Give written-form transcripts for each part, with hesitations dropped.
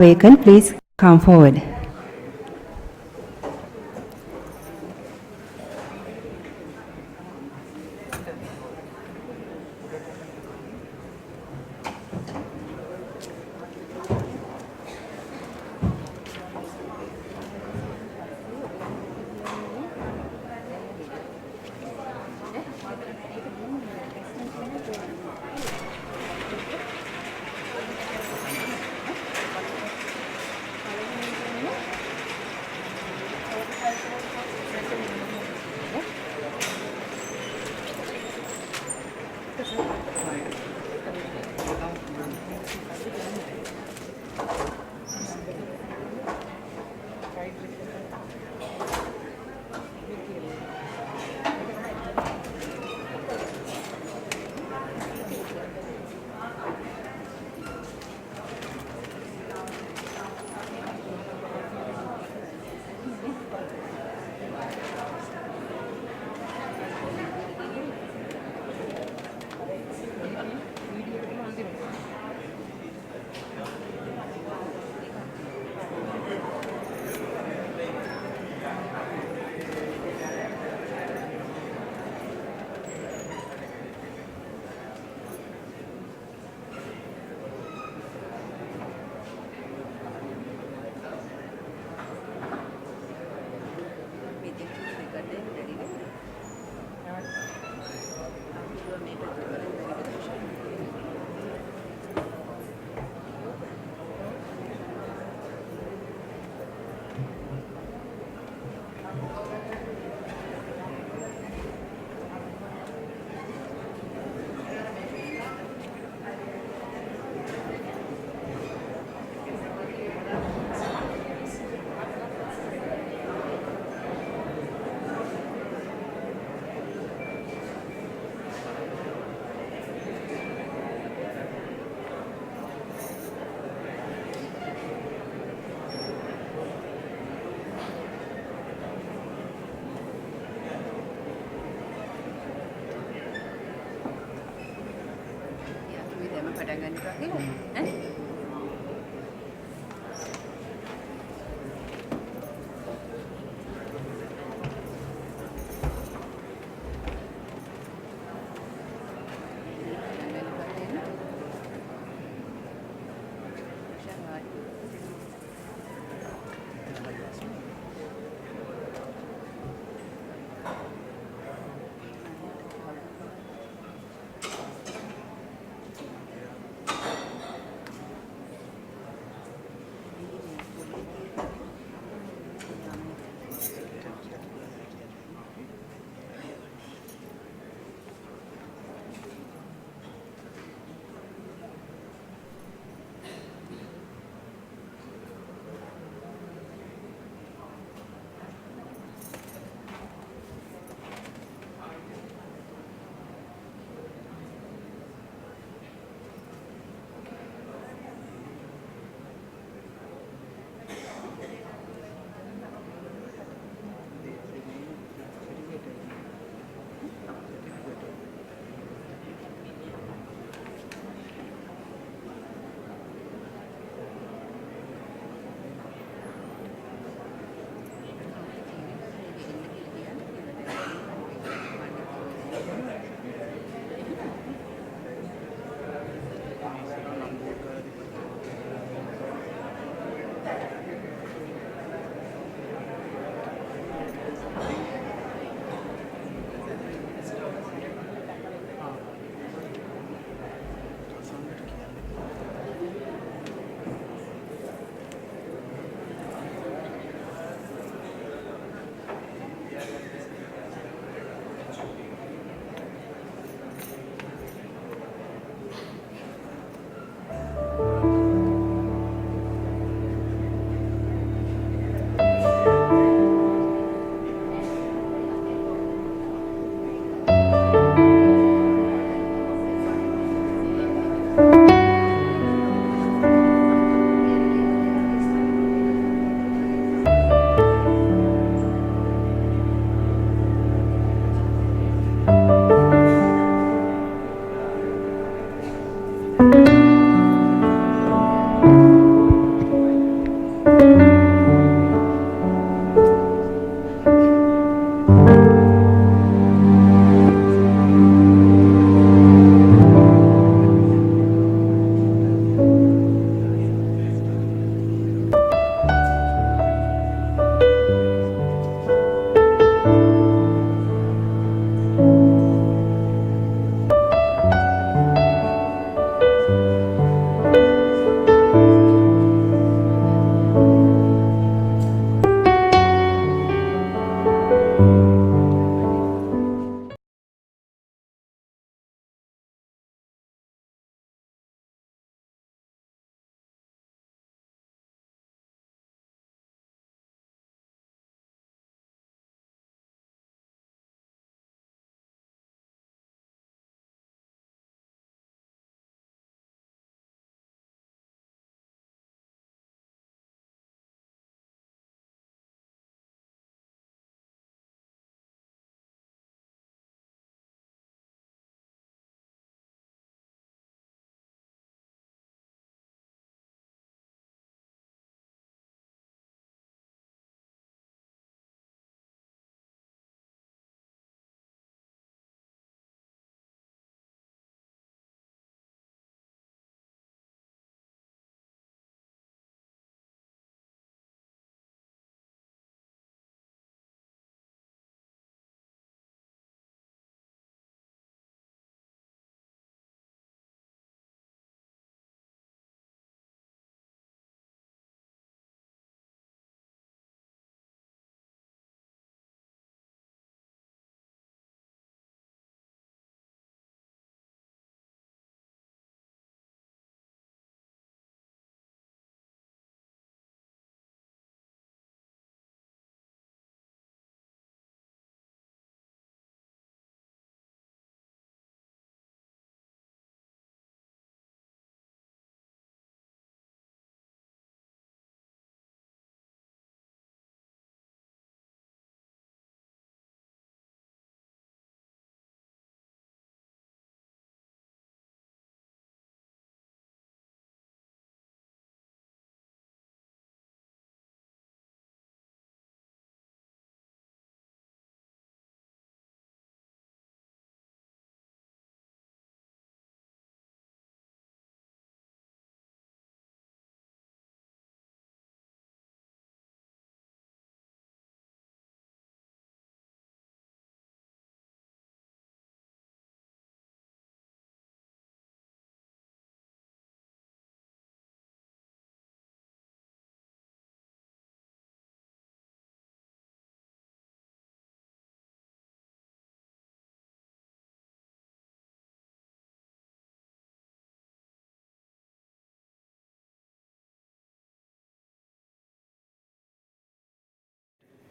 vacant, please come forward.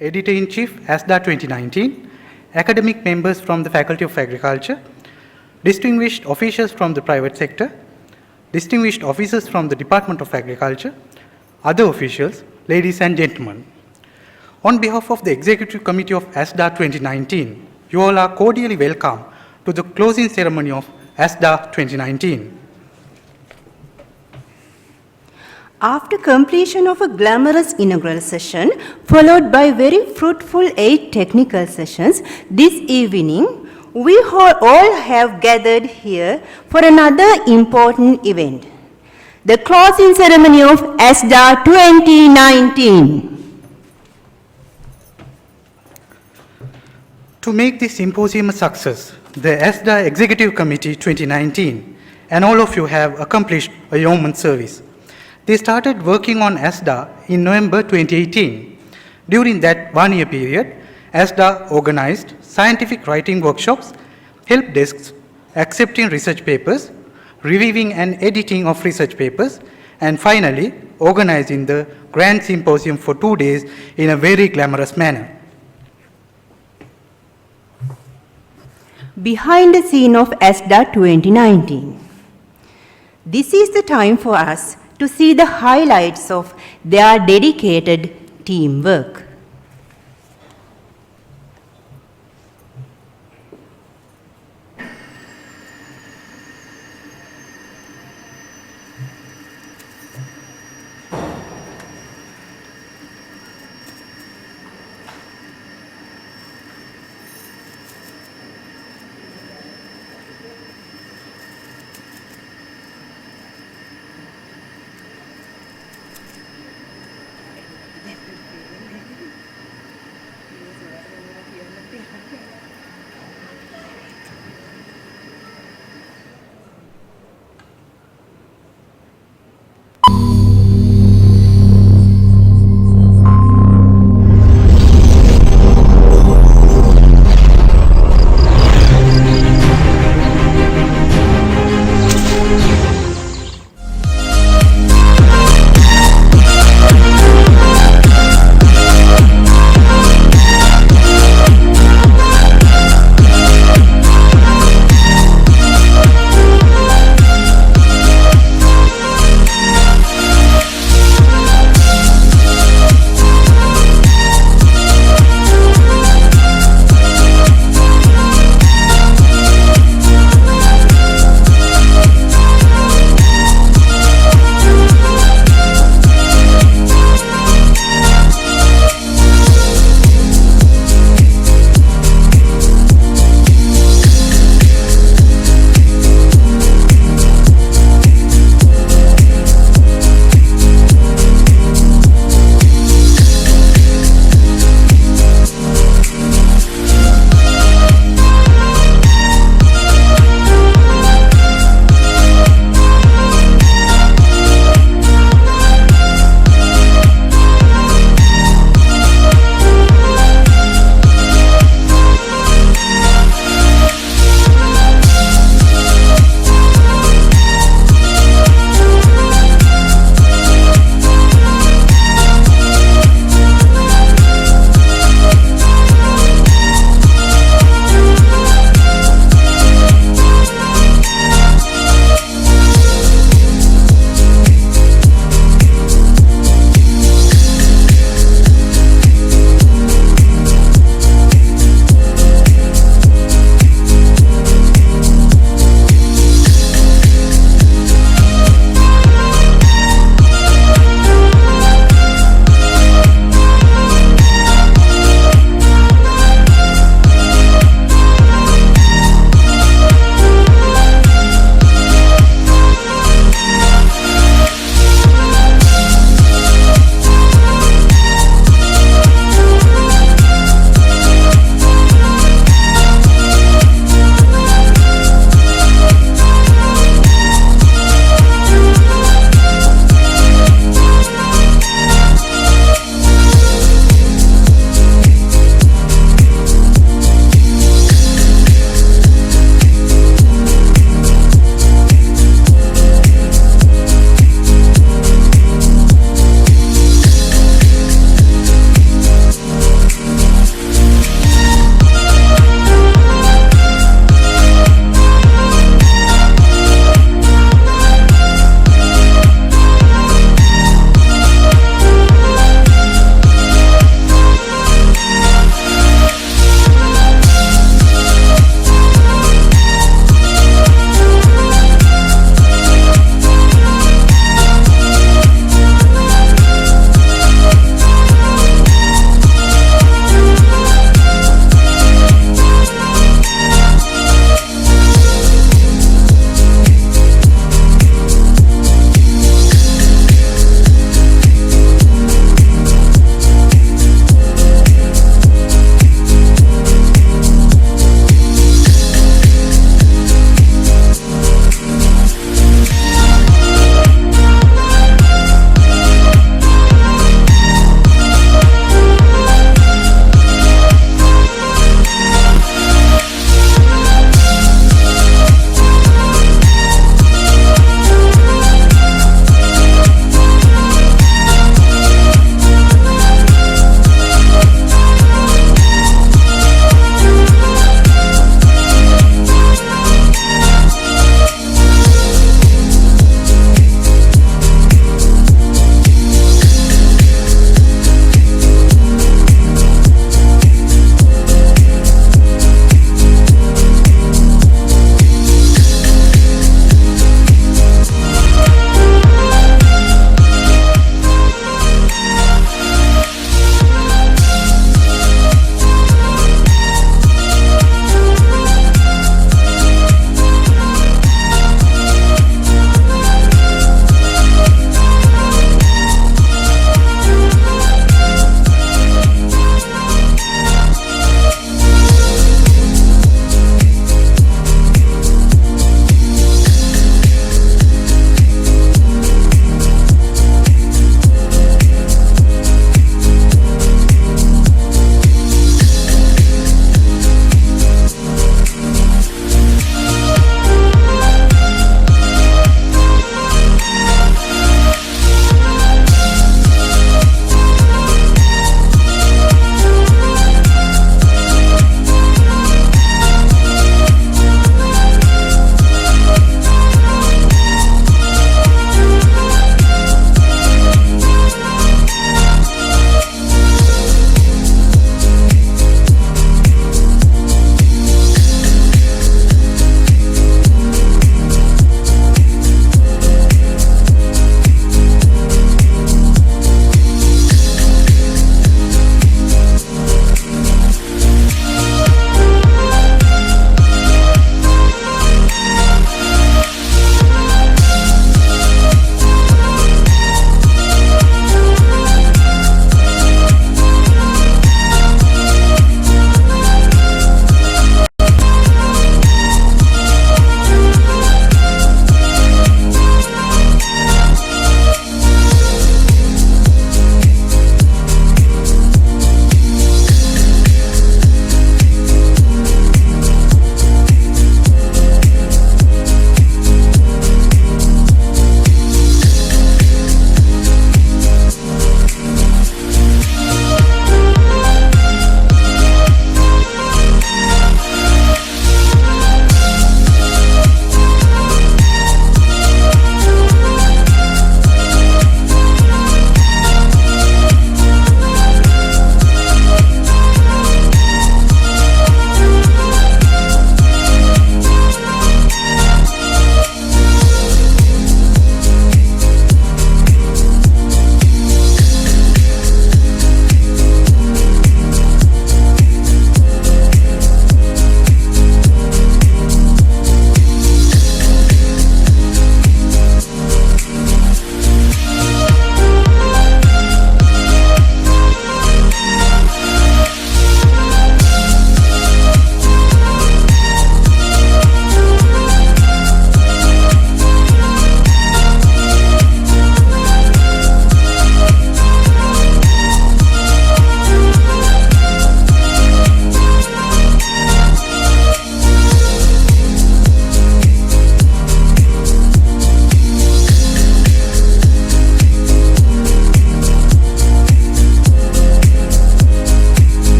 Editor-in-Chief, ASDA 2019, academic members from the Faculty of Agriculture, distinguished officials from the private sector, distinguished officers from the Department of Agriculture, other officials, ladies and gentlemen. On behalf of the Executive Committee of ASDA 2019, you all are cordially welcome to the closing ceremony of ASDA 2019. After completion of a glamorous inaugural session, followed by very fruitful 8 technical sessions, this evening we all have gathered here for another important event, the closing ceremony of ASDA 2019. To make this symposium a success, the ASDA Executive Committee 2019 and all of you have accomplished a yeoman's service. They started working on ASDA in November 2018. During that one-year period, ASDA organized scientific writing workshops, help desks, accepting research papers, reviewing and editing of research papers, and finally, organizing the grand symposium for 2 days in a very glamorous manner. Behind the scene of ASDA 2019. This is the time for us to see the highlights of their dedicated teamwork.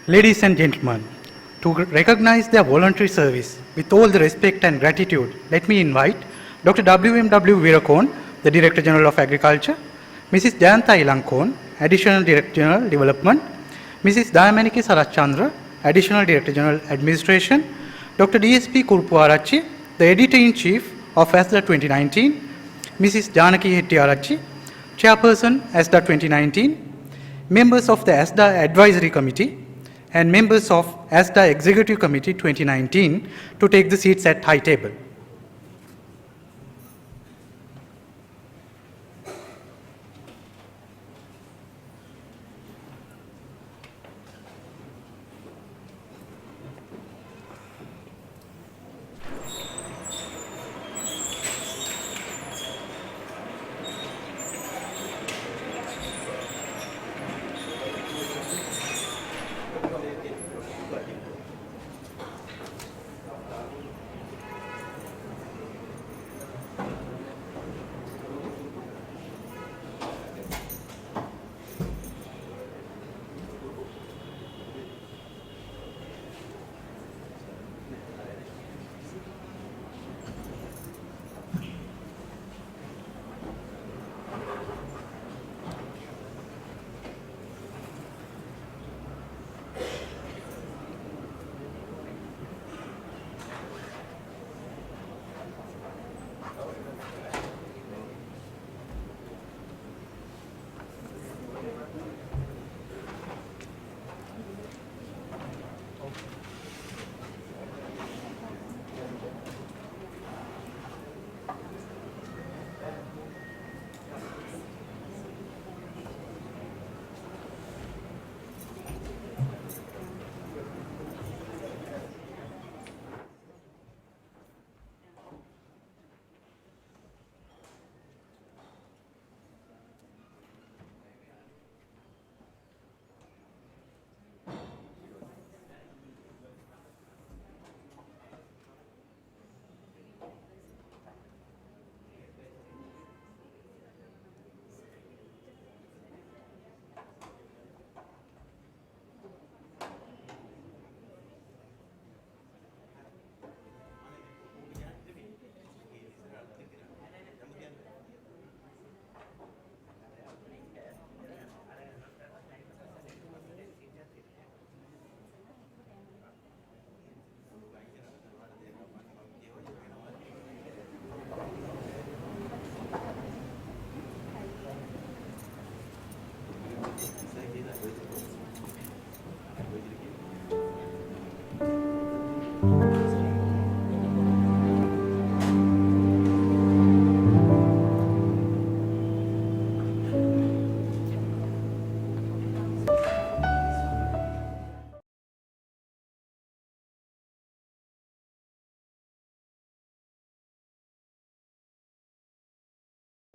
Ladies and gentlemen, to recognize their voluntary service with all the respect and gratitude, let me invite Dr. W.M.W. Virakon, the Director General of Agriculture, Mrs. Jayanta Ilankon, Additional Director General Development, Mrs. Dayamaniki Sarachandra, Additional Director General Administration, Dr. D.S.P. Kurpuarachi, the Editor-in-Chief of ASDA 2019, Mrs. Janaki Hettiarachi, Chairperson ASDA 2019, members of the ASDA Advisory Committee, and members of ASDA Executive Committee 2019 to take the seats at high table.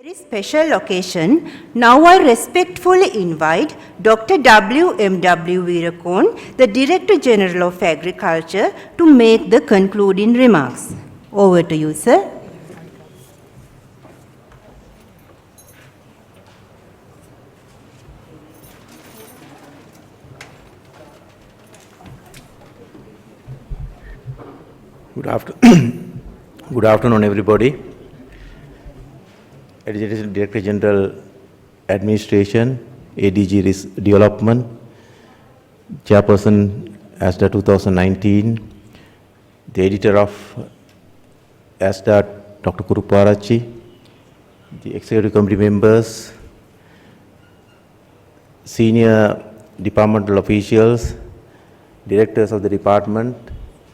Very special occasion. Now I respectfully invite Dr. W.M.W. Virakon, the Director General of Agriculture, to make the concluding remarks. Over to you, sir. Good afternoon, everybody. Additional Director General Administration, ADG Development, Chairperson ASDA 2019, the Editor of ASDA, Dr. Kuruparachi, the Executive Committee members, senior departmental officials, directors of the department,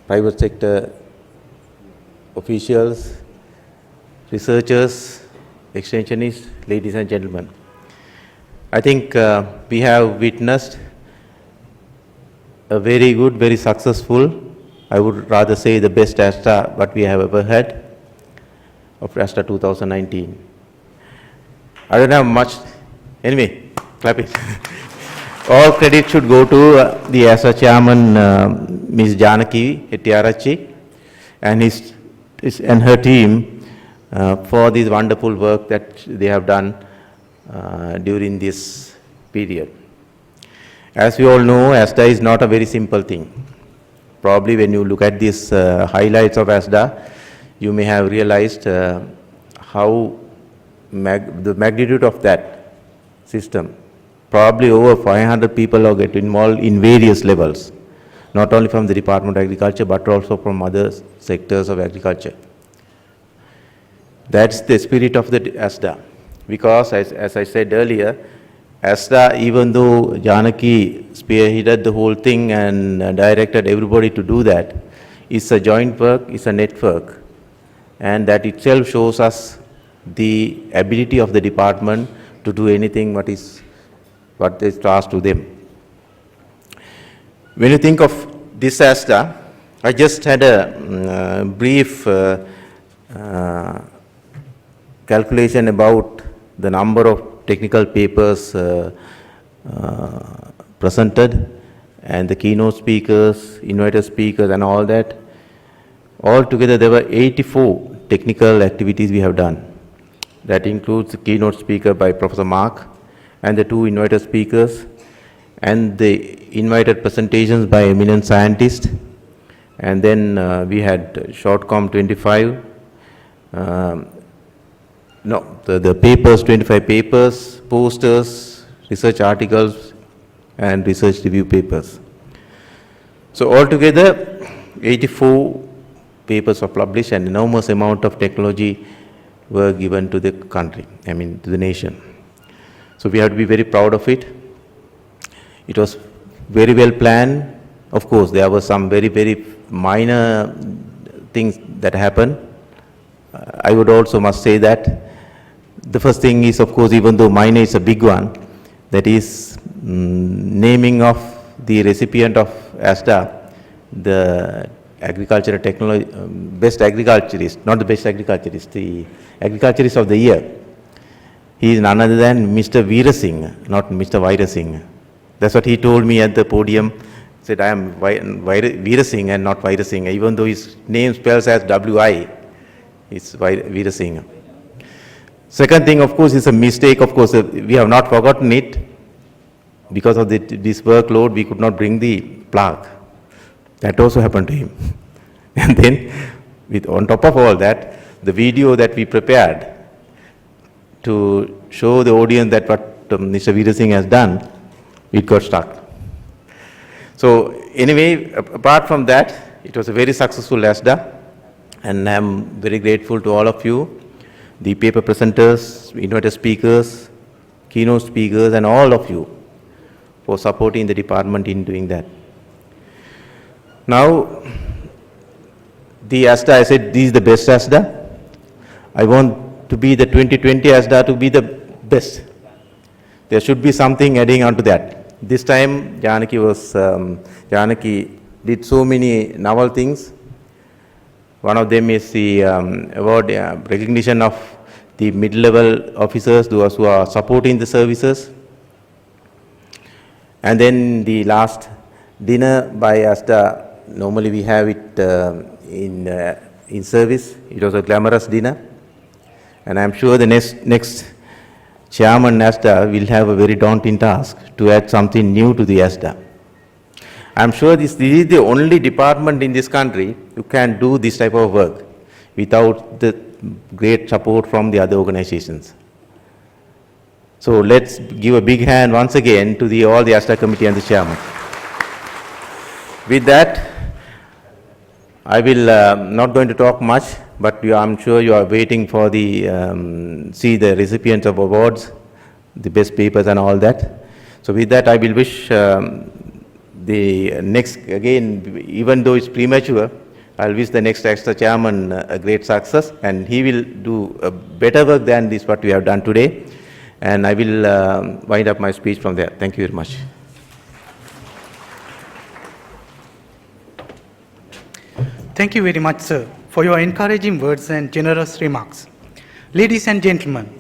private sector officials, researchers, extensionists, ladies and gentlemen. I think we have witnessed a very good, very successful, I would rather say the best ASDA what we have ever had of ASDA 2019. I don't have much, anyway, clap it. All credit should go to the ASDA chairman, Ms. Janaki Hettiarachi, and her team for this wonderful work that they have done during this period. As we all know, ASDA is not a very simple thing. Probably when you look at these highlights of ASDA, you may have realized how the magnitude of that system. Probably over 500 people are get involved in various levels, not only from the Department of Agriculture, but also from other sectors of agriculture. That's the spirit of the ASDA. Because as I said earlier, ASDA, even though Janaki spearheaded the whole thing and directed everybody to do that, it's a joint work, it's a network. And that itself shows us the ability of the department to do anything what is tasked to them. When you think of this ASDA, I just had a brief calculation about the number of technical papers presented and the keynote speakers, invited speakers and all that. Altogether there were 84 technical activities we have done. That includes the keynote speaker by Professor Mark and the 2 invited speakers and the invited presentations by eminent scientists. And then we had Shortcom 25, the papers, 25 papers, posters, research articles and research review papers. So altogether 84 papers were published and enormous amount of technology were given to the country, to the nation. So we have to be very proud of it. It was very well planned. Of course, there were some very, very minor things that happened. I would also must say that the first thing is, of course, even though minor is a big one, that is naming of the recipient of ASDA, the agricultural technology, best agriculturist, not the best agriculturist, the agriculturist of the year. He is none other than Mr. Veera Singh, not Mr. Vaira Singh. That's what he told me at the podium. He said, I am Veera Singh and not Vaira Singh, even though his name spells as W-I, it's Veera Singh. Second thing, of course, is a mistake. Of course, we have not forgotten it. Because of this workload, we could not bring the plaque. That also happened to him. And then, on top of all that, the video that we prepared to show the audience that what Mr. Veera Singh has done, it got stuck. So anyway, apart from that, it was a very successful ASDA, and I'm very grateful to all of you, the paper presenters, invited speakers, keynote speakers, and all of you for supporting the department in doing that. Now, the ASDA, I said, this is the best ASDA. I want to be the 2020 ASDA to be the best. There should be something adding on to that. This time, Janaki did so many novel things. One of them is the award recognition of the mid-level officers, those who are supporting the services. And then the last dinner by ASDA, normally we have it in service. It was a glamorous dinner. And I'm sure the next chairman ASDA will have a very daunting task to add something new to the ASDA. I'm sure this is the only department in this country who can do this type of work without the great support from the other organizations. So let's give a big hand once again to all the ASDA committee and the chairman. With that, I will not going to talk much, but I'm sure you are waiting for see the recipients of awards, the best papers and all that. So with that, I will wish the next, again, even though it's premature, I'll wish the next ASDA chairman a great success, and he will do a better work than this what we have done today. And I will wind up my speech from there. Thank you very much. Thank you very much, sir, for your encouraging words and generous remarks. Ladies and gentlemen,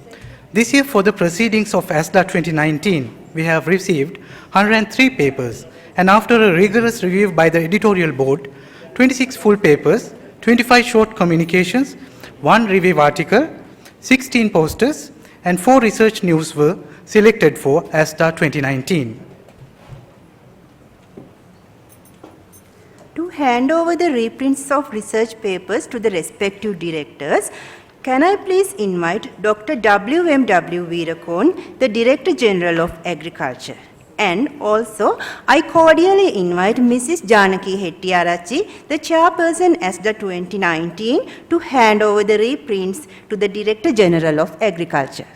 this year for the proceedings of ASDA 2019, we have received 103 papers, and after a rigorous review by the editorial board, 26 full papers, 25 short communications, 1 review article, 16 posters, and 4 research news were selected for ASDA 2019. hand over the reprints of research papers to the respective directors, can I please invite Dr. W.M.W. Veerakon, the Director General of Agriculture? And also, I cordially invite Mrs. Janaki Hettiarachchi, the Chairperson ASDA 2019, to hand over the reprints to the Director General of Agriculture.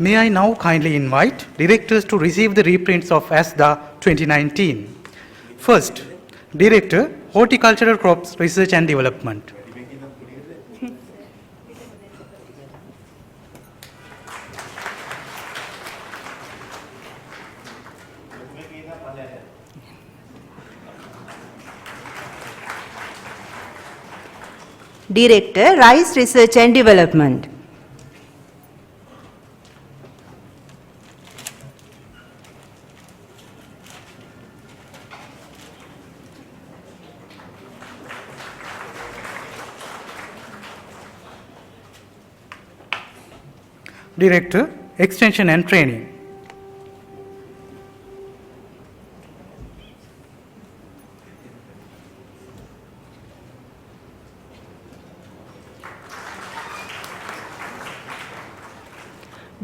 May I now kindly invite directors to receive the reprints of ASDA 2019. First, Director, Horticultural Crops Research and Development. Director, Rice Research and Development. Director, Extension and Training.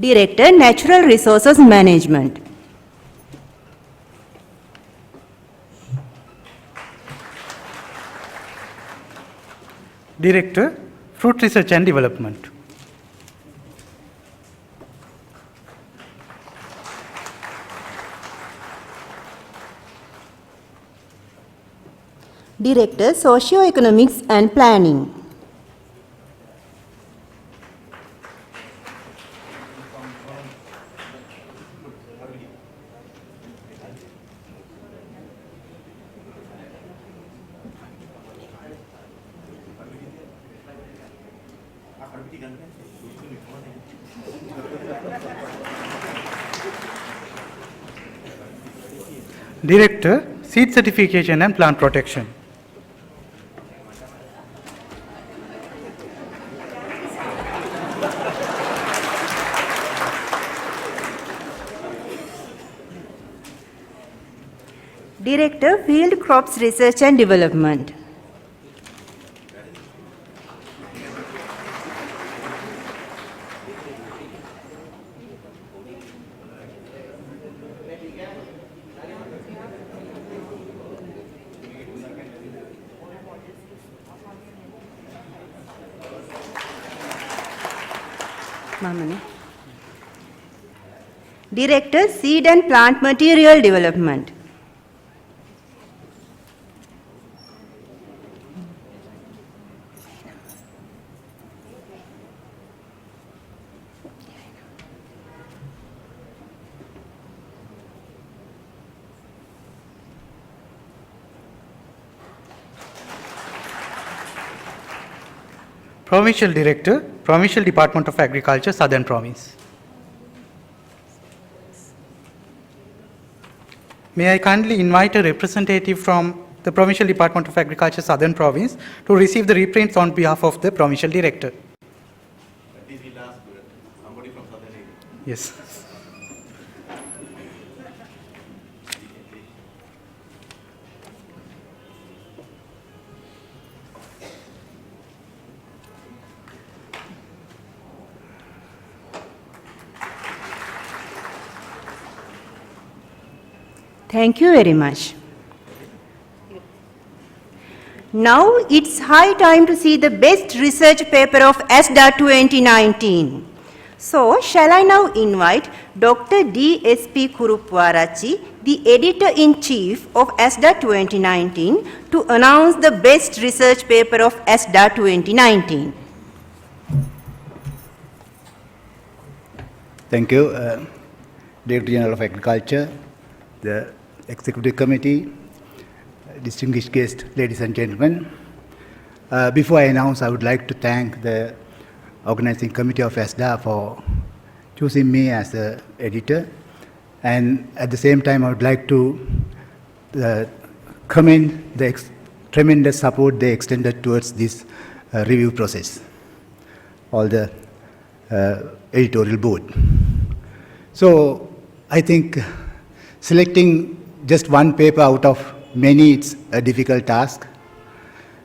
Director, Natural Resources Management. Director, Fruit Research and Development. Director, Socio-Economics and Planning. Director, Seed Certification and Plant Protection. Director, Field Crops Research and Development. Director, Seed and Plant Material Development. Provincial Director, Provincial Department of Agriculture, Southern Province. May I kindly invite a representative from the Provincial Department of Agriculture, Southern Province, to receive the reprints on behalf of the Provincial Director. Somebody from Southern area. Yes. Thank you very much. Now it's high time to see the best research paper of ASDA 2019. So, shall I now invite Dr. D.S.P. Kurupwarachchi, the Editor-in-Chief of ASDA 2019, to announce the best research paper of ASDA 2019. Thank you, Director General of Agriculture, the Executive Committee, distinguished guests, ladies and gentlemen. Before I announce, I would like to thank the Organizing Committee of ASDA for choosing me as the editor. And at the same time, I would like to commend the tremendous support they extended towards this review process. all the editorial board. So I think selecting just one paper out of many, it's a difficult task.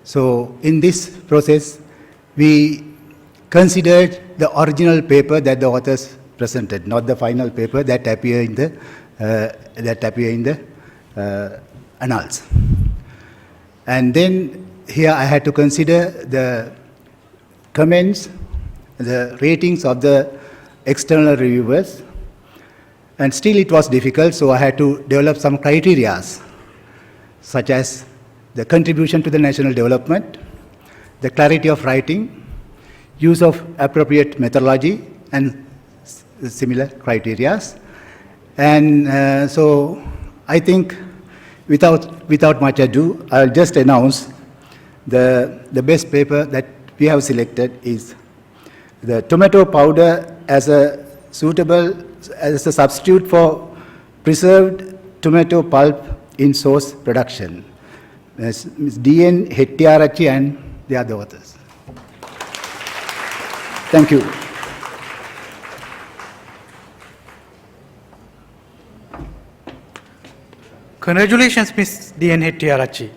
So in this process, we considered the original paper that the authors presented, not the final paper that appear in the annals. And then here I had to consider the comments, the ratings of the external reviewers, and still it was difficult, so I had to develop some criteria, such as the contribution to the national development, the clarity of writing, use of appropriate methodology, and similar criteria. And so I think without much ado, I'll just announce the best paper that we have selected is the tomato powder as a substitute for preserved tomato pulp in sauce production. Ms. D.N. Hettiarachchi and the other authors. Thank you. Congratulations, Ms. D.N. Hettiarachchi.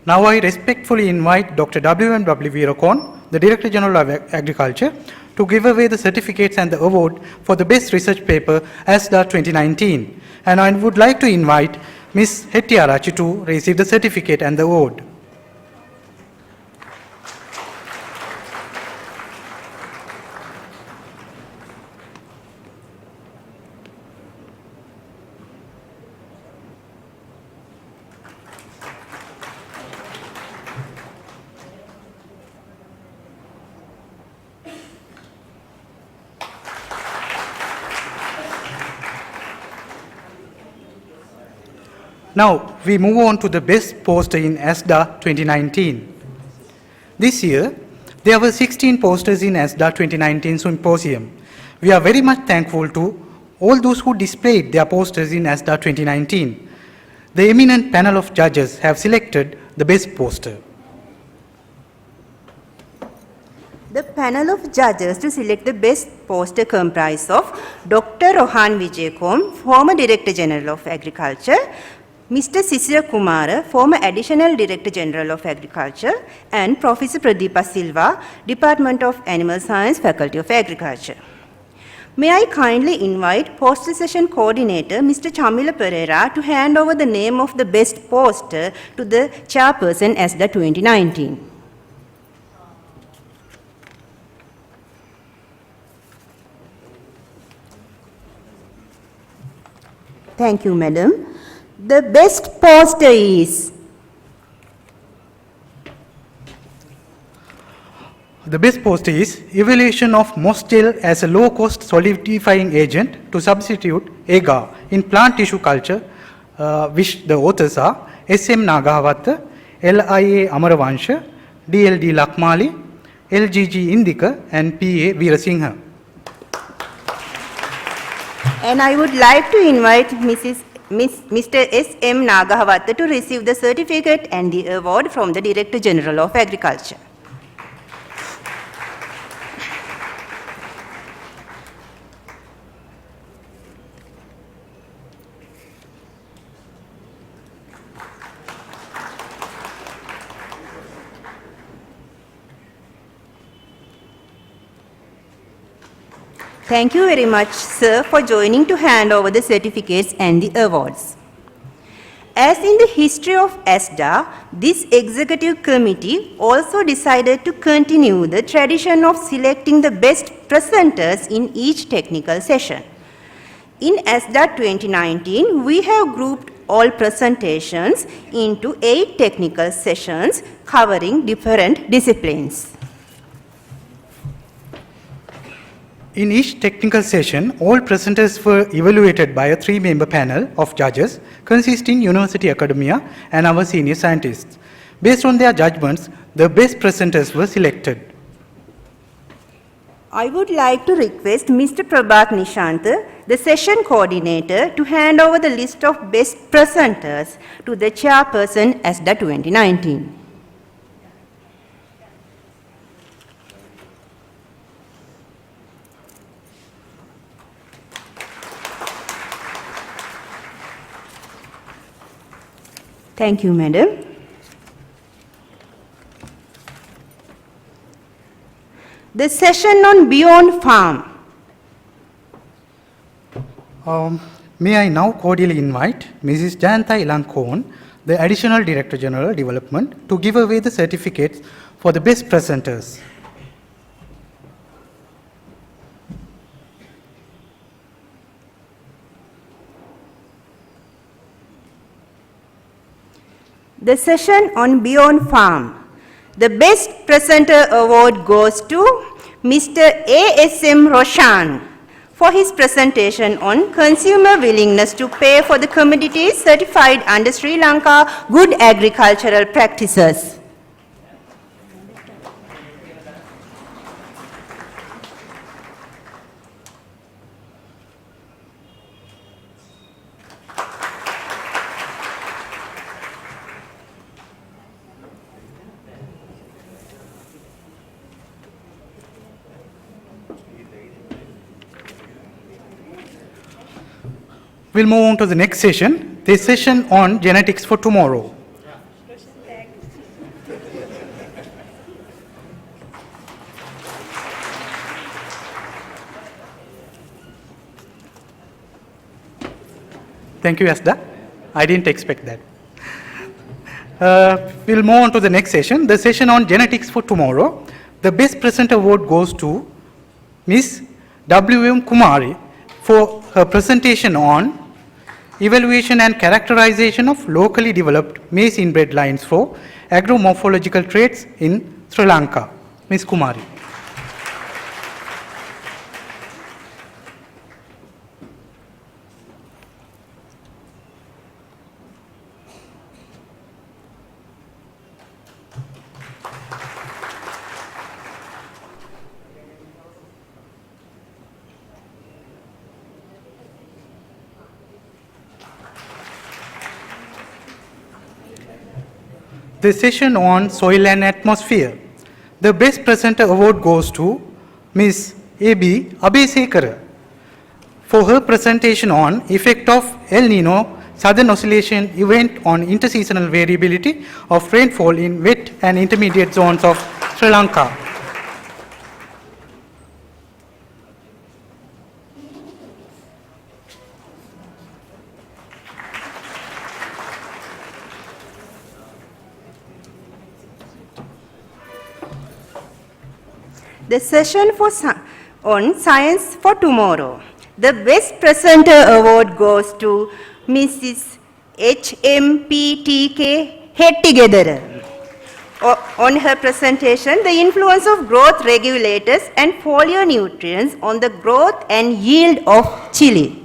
Now I respectfully invite Dr. W.M.W. Veerakorn, the Director General of Agriculture, to give away the certificates and the award for the best research paper ASDA 2019. And I would like to invite Ms. Hettiarachchi to receive the certificate and the award. Now, we move on to the best poster in ASDA 2019. This year, there were 16 posters in ASDA 2019 symposium. We are very much thankful to all those who displayed their posters in ASDA 2019. The eminent panel of judges have selected the best poster. The panel of judges to select the best poster comprise of Dr. Rohan Wijekom, former Director General of Agriculture, Mr. Sisira Kumara, former Additional Director General of Agriculture, and Professor Pradeepa Silva, Department of Animal Science, Faculty of Agriculture. May I kindly invite Poster Session Coordinator, Mr. Chamila Pereira, to hand over the name of the best poster to the chairperson ASDA 2019. Thank you, Madam. The best poster is The best poster is evaluation of moss gel as a low-cost solidifying agent to substitute agar in plant tissue culture, which the authors are S.M. Nagahawatha, L.I.A. Amaravansha, D.L.D. Lakmali, L.G.G. Indika, and P.A. Veerasinghe. And I would like to invite Mr. S.M. Nagahawatha to receive the certificate and the award from the Director General of Agriculture. Thank you very much, sir, for joining to hand over the certificates and the awards. As in the history of ASDA, this executive committee also decided to continue the tradition of selecting the best presenters in each technical session. In ASDA 2019, we have grouped all presentations into 8 technical sessions covering different disciplines. In each technical session, all presenters were evaluated by a 3-member panel of judges consisting university academia and our senior scientists. Based on their judgments, the best presenters were selected. I would like to request Mr. Prabhat Nishantha, the session coordinator, to hand over the list of best presenters to the chairperson ASDA 2019. Thank you, Madam. The session on Beyond Farm. May I now cordially invite Mrs. Jayanta Ilankon, the Additional Director General Development, to give away the certificates for the best presenters. The session on Beyond Farm. The Best Presenter Award goes to Mr. A.S.M. Roshan for his presentation on consumer willingness to pay for the commodities certified under Sri Lanka Good Agricultural Practices. We'll move on to the next session, the session on genetics for tomorrow. Thank you, ASDA. I didn't expect that. We'll move on to the next session, the session on genetics for tomorrow. The best presenter award goes to Ms. W.M. Kumari for her presentation on evaluation and characterization of locally developed maize inbred lines for agromorphological traits in Sri Lanka. Ms. Kumari. The session on soil and atmosphere. The best presenter award goes to Ms. A.B. Abesekara for her presentation on effect of El Nino Southern Oscillation event on interseasonal variability of rainfall in wet and intermediate zones of Sri Lanka. The session on science for tomorrow. The best presenter award goes to Mrs. HMPTK Hettigedara. On her presentation, the influence of growth regulators and foliar nutrients on the growth and yield of chili.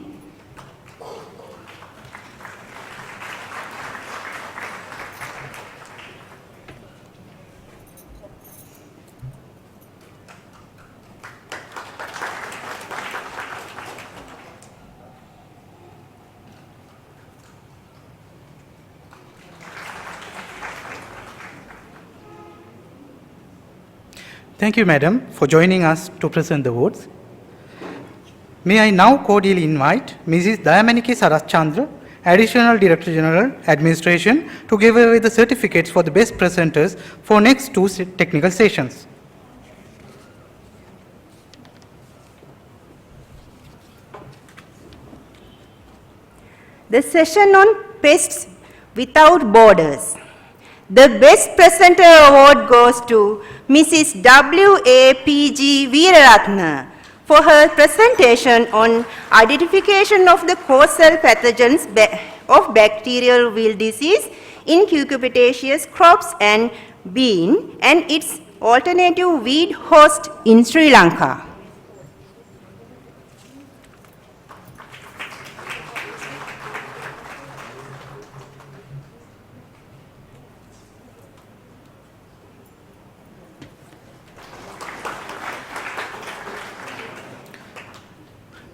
Thank you, Madam, for joining us to present the awards. May I now cordially invite Mrs. Dayamaniki Saraschandra, Additional Director General, Administration, to give away the certificates for the best presenters for next two technical sessions. The session on pests without borders. The best presenter award goes to Mrs. W.A.P.G. Veeraratna for her presentation on identification of the causal pathogens of bacterial wilt disease in cucurbitaceous crops and bean and its alternative weed host in Sri Lanka.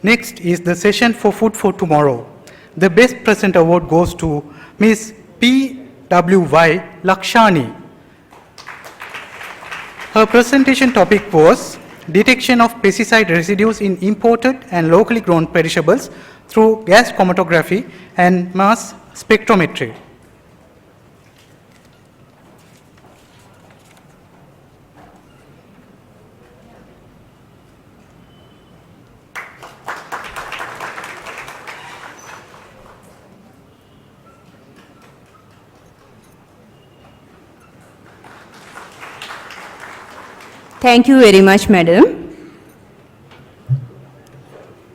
Next is the session for food for tomorrow. The best presenter award goes to Ms. P.W.Y. Lakshani. Her presentation topic was detection of pesticide residues in imported and locally grown perishables through gas chromatography and mass spectrometry. Thank you very much, Madam.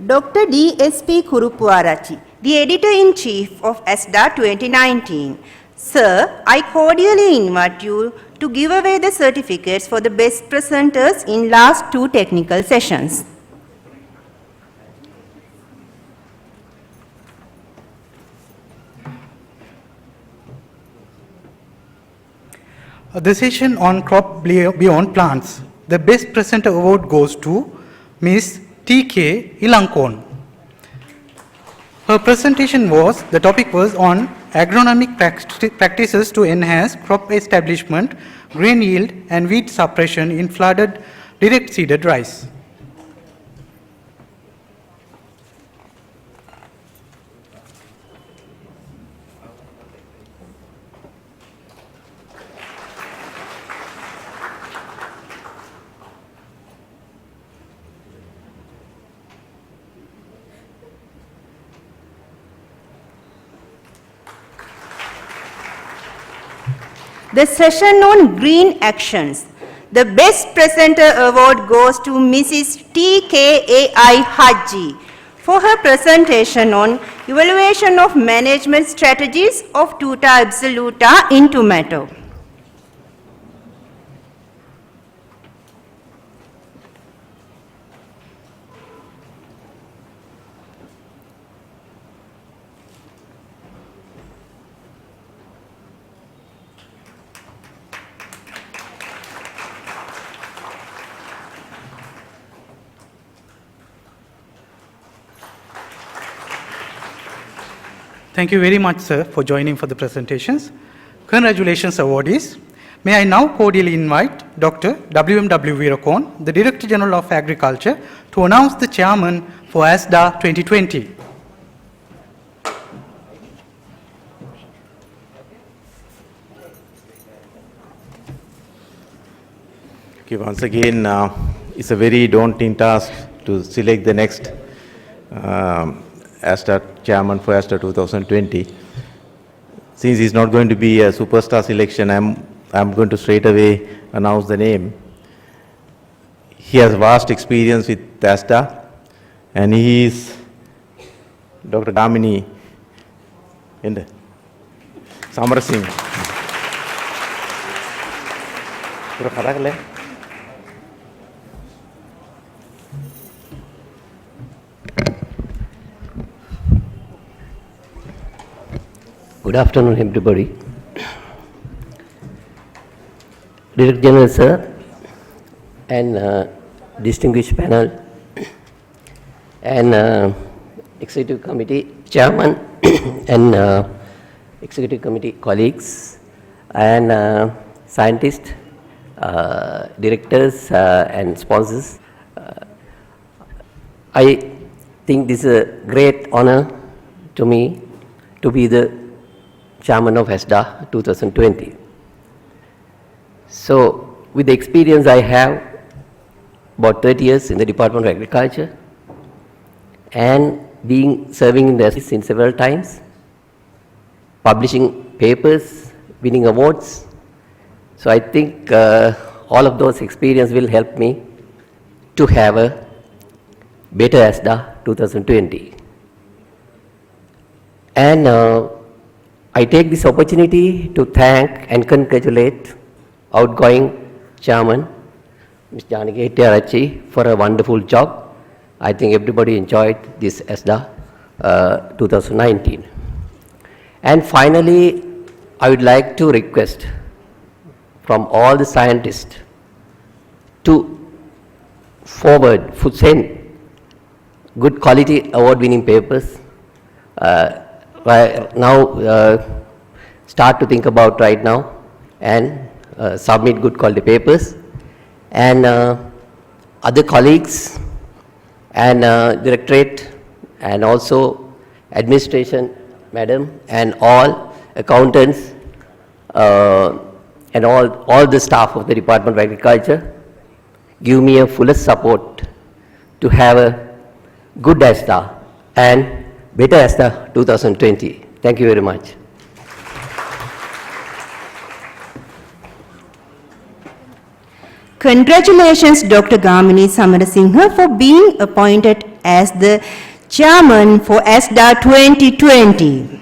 Dr. D.S.P. Kurupuarachi, the Editor-in-Chief of ASDA 2019. Sir, I cordially invite you to give away the certificates for the best presenters in last 2 technical sessions. The session on crop beyond plants. The best presenter award goes to Ms. T.K. Ilankon. Her presentation was, the topic was on agronomic practices to enhance crop establishment, grain yield and weed suppression in flooded direct seeded rice. The session on green actions. The best presenter award goes to Mrs. T.K.A.I. Haji for her presentation on evaluation of management strategies of Tuta absoluta in tomato. Thank you very much, sir, for joining for the presentations. Congratulations, awardees. May I now cordially invite Dr. W.M.W. Veerakon, the Director General of Agriculture, to announce the chairman for ASDA 2020. Okay, once again, it's a very daunting task to select the next ASDA chairman for ASDA 2020. Since it's not going to be a superstar selection, I'm going to straight away announce the name. He has vast experience with ASDA, and he is Dr. Damini Samar Singh. Good afternoon, everybody. Director General, sir, and distinguished panel, and Executive Committee Chairman, and Executive Committee colleagues, and scientists, directors, and sponsors. I think this is a great honor to me to be the Chairman of ASDA 2020. So, with the experience I have, about 30 years in the Department of Agriculture, and serving in the SDA several times, publishing papers, winning awards. So I think all of those experiences will help me to have a better ASDA 2020. And I take this opportunity to thank and congratulate outgoing Chairman, Ms. Janaki Hettiarachchi, for a wonderful job. I think everybody enjoyed this ASDA 2019. And finally, I would like to request from all the scientists to send good quality award-winning papers. Now start to think about right now and submit good quality papers, and other colleagues and directorate and also administration, madam, and all accountants and all the staff of the Department of Agriculture give me a fullest support to have a good ASDA and better ASDA 2020. Thank you very much. Congratulations, Dr. Gamini Samarasinghe, for being appointed as the chairman for ASDA 2020.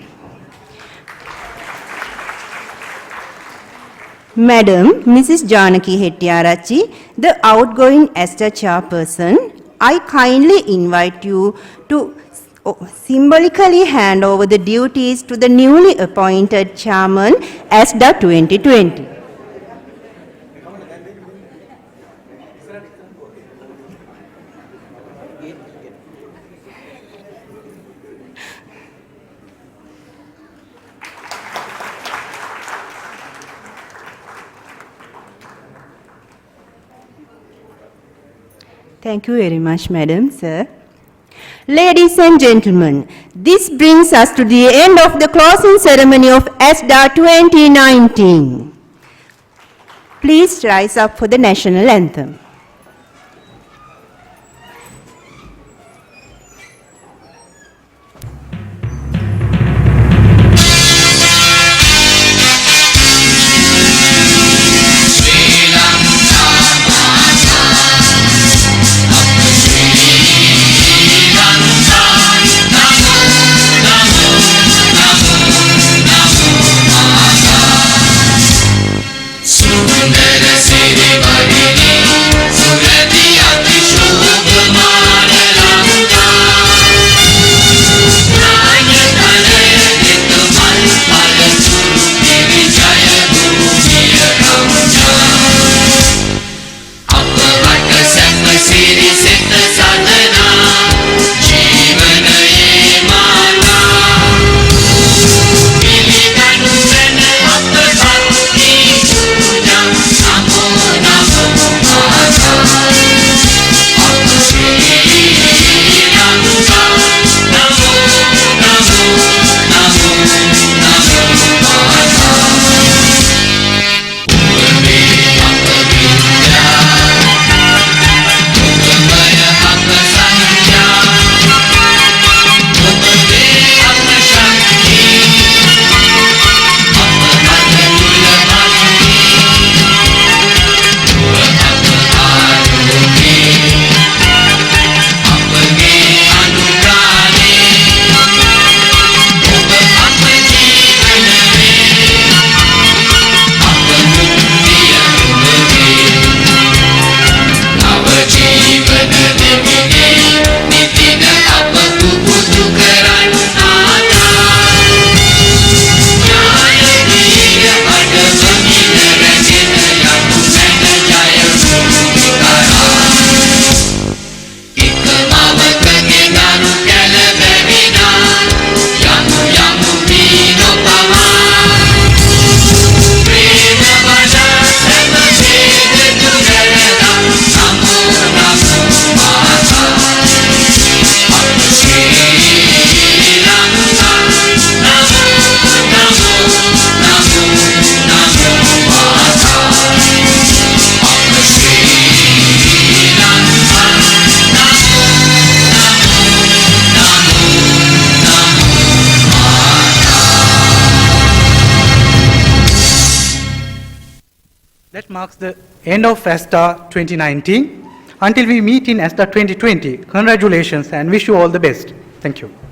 Madam Mrs. Janaki Hettiarachchi, the outgoing ASDA chairperson, I kindly invite you to symbolically hand over the duties to the newly appointed chairman ASDA 2020. Thank you very much, Madam, sir. Ladies and gentlemen, this brings us to the end of the closing ceremony of ASDA 2019. Please rise up for the national anthem. That marks the end of ASDA 2019. Until we meet in ASDA 2020, congratulations and wish you all the best. Thank you.